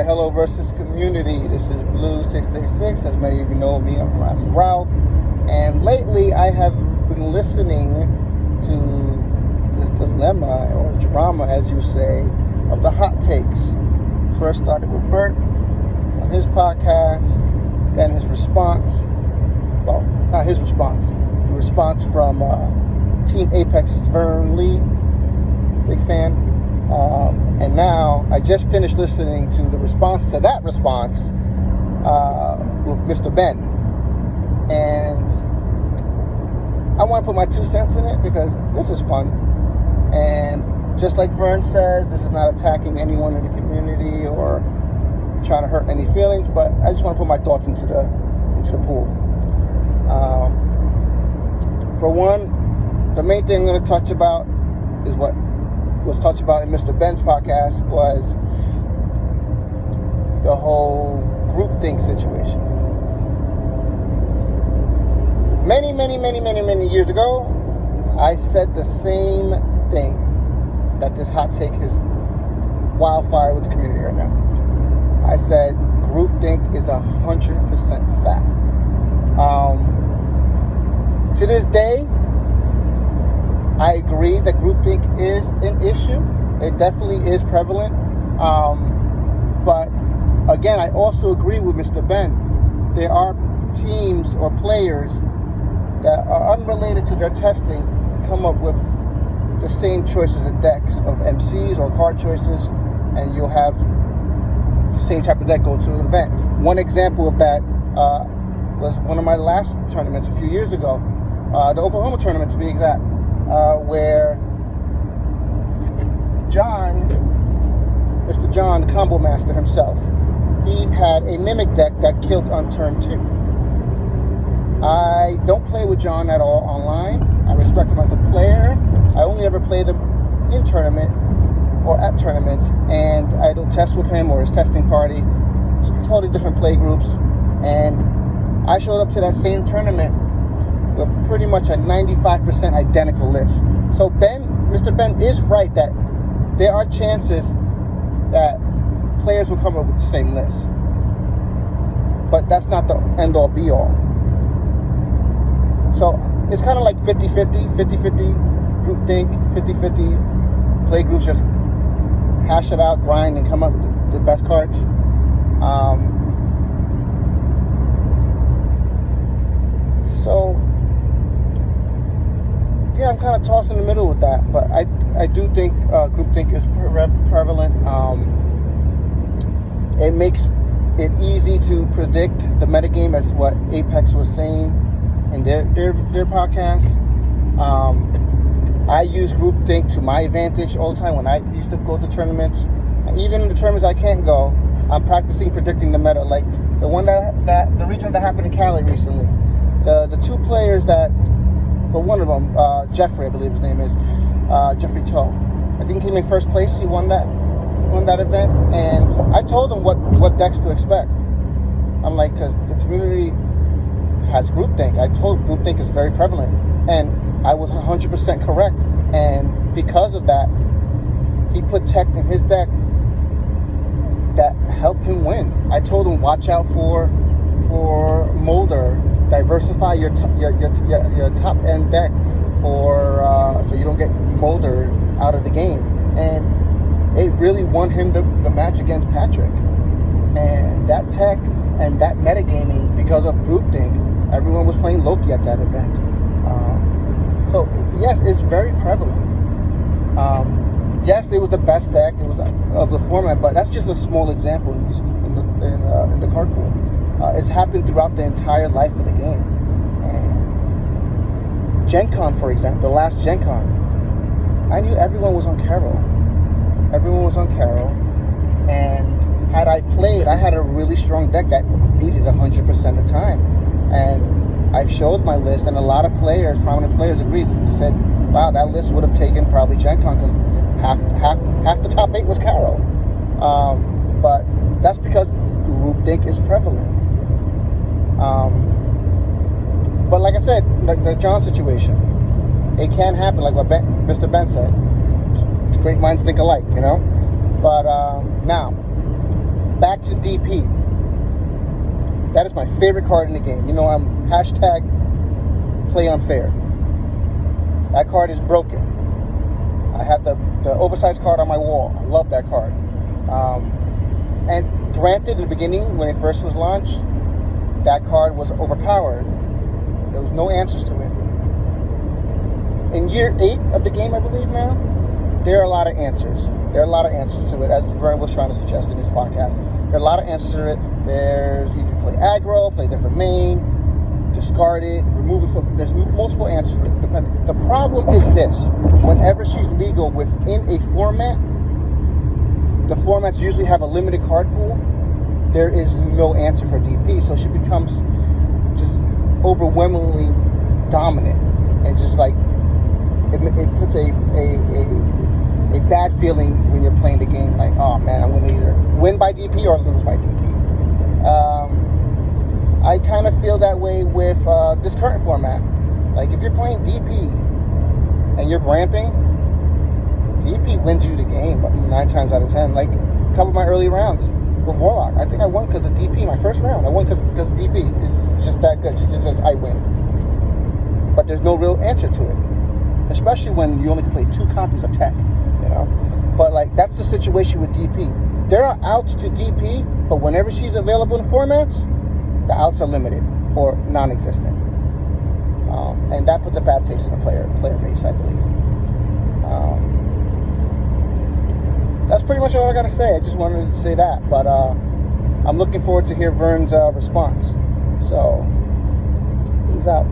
Alright, hello versus community. This is Blue636. As many of you know me, I'm Ralph. And lately I have been listening to this dilemma or drama, as you say, of the hot takes. First started with Bert on his podcast, then his response. Well, not his response. The response from Team Apex's Vern Lee. Big fan. And now I just finished listening to the response to that response with Mr. Ben. And I want to put my 2 cents in it because this is fun. And just like Vern says, this is not attacking anyone in the community or trying to hurt any feelings, but I just want to put my thoughts into the pool. For one, the main thing I'm going to touch about is what was touched about in Mr. Ben's podcast was the whole groupthink situation. Many years ago, I said the same thing, that this hot take is wildfire with the community right now. I said groupthink is 100% fact. To this day, I agree that groupthink is an issue. It definitely is prevalent. But again, I also agree with Mr. Ben. There are teams or players that are unrelated to their testing come up with the same choices of decks of MCs or card choices, and you'll have the same type of deck go to an event. One example of that was one of my last tournaments a few years ago, the Oklahoma tournament to be exact. Where Mr. John, the combo master himself, he had a mimic deck that killed on turn 2. I don't play with John at all online. I respect him as a player. I only ever played him in tournament or at tournaments, and I don't test with him or his testing party. Totally different play groups. And I showed up to that same tournament with pretty much a 95% identical list. So Mr. Ben is right that there are chances that players will come up with the same list. But that's not the end-all be-all. So it's kind of like 50-50 groupthink, 50-50 play groups, just hash it out, grind, and come up with the best cards. Yeah, I'm kind of tossed in the middle with that, but I do think groupthink is prevalent. It makes it easy to predict the metagame, as what Apex was saying in their podcast. I use groupthink to my advantage all the time when I used to go to tournaments, and even in the tournaments I can't go, I'm practicing predicting the meta. Like the one the region that happened in Cali recently, the 2 players that. But one of them, Jeffrey, I believe his name is, Jeffrey Toe. I think he came in first place. He won that event, and I told him what decks to expect. I'm like, because the community has groupthink. I told him groupthink is very prevalent, and I was 100% correct. And because of that, he put tech in his deck that helped him win. I told him watch out for Molder. Diversify your top end deck for so you don't get Molder out of the game, and it really won him the match against Patrick. And that tech and that metagaming, because of groupthink, everyone was playing Loki at that event. So yes, it's very prevalent. Yes, it was the best deck. It was of the format, but that's just a small example in the card pool. It's happened throughout the entire life of the game. And Gen Con, for example, the last Gen Con, I knew everyone was on Carol. And had I played, I had a really strong deck that needed 100% of the time. And I showed my list, and a lot of players, prominent players, agreed. They said, wow, that list would have taken probably Gen Con because half the top 8 was Carol. But that's because groupthink is prevalent. But like I said, the John situation, it can happen, like what Mr. Ben said. Great minds think alike, you know? But now, back favorite card in the game. You know, I'm hashtag play unfair. That card is broken. I have the oversized card on my wall. I love that card. And granted, in the beginning, when it first was launched, that card was overpowered. There was no answers to it. In year 8 of the game, I believe now, there are a lot of answers. There are a lot of answers to it, as Vern was trying to suggest in his podcast. There are a lot of answers to it. There's either play aggro, play different main, discard it, remove it from... There's multiple answers for it. The problem is this. Whenever she's legal within a format, the formats usually have a limited card pool. There is no answer for DP, so she becomes just overwhelmingly dominant, and just like it puts a bad feeling when you're playing the game. Like, oh man, I'm going to either win by DP or lose by DP. I kind of feel that way with this current format. Like, if you're playing DP and you're ramping, DP wins you the game 9 times out of 10. Like a couple of my early rounds with Warlock, I think I won because of DP. My first round, I won because of DP. It's just that good. She just says I win. But there's no real answer to it, especially when you only can play 2 copies of tech, you know. But like, that's the situation with DP. There are outs to DP, but whenever she's available in formats, the outs are limited or non-existent, and that puts a bad taste in the player base, I believe. That's pretty much all I gotta say. I just wanted to say that, but I'm looking forward to hear Vern's response. So, peace out.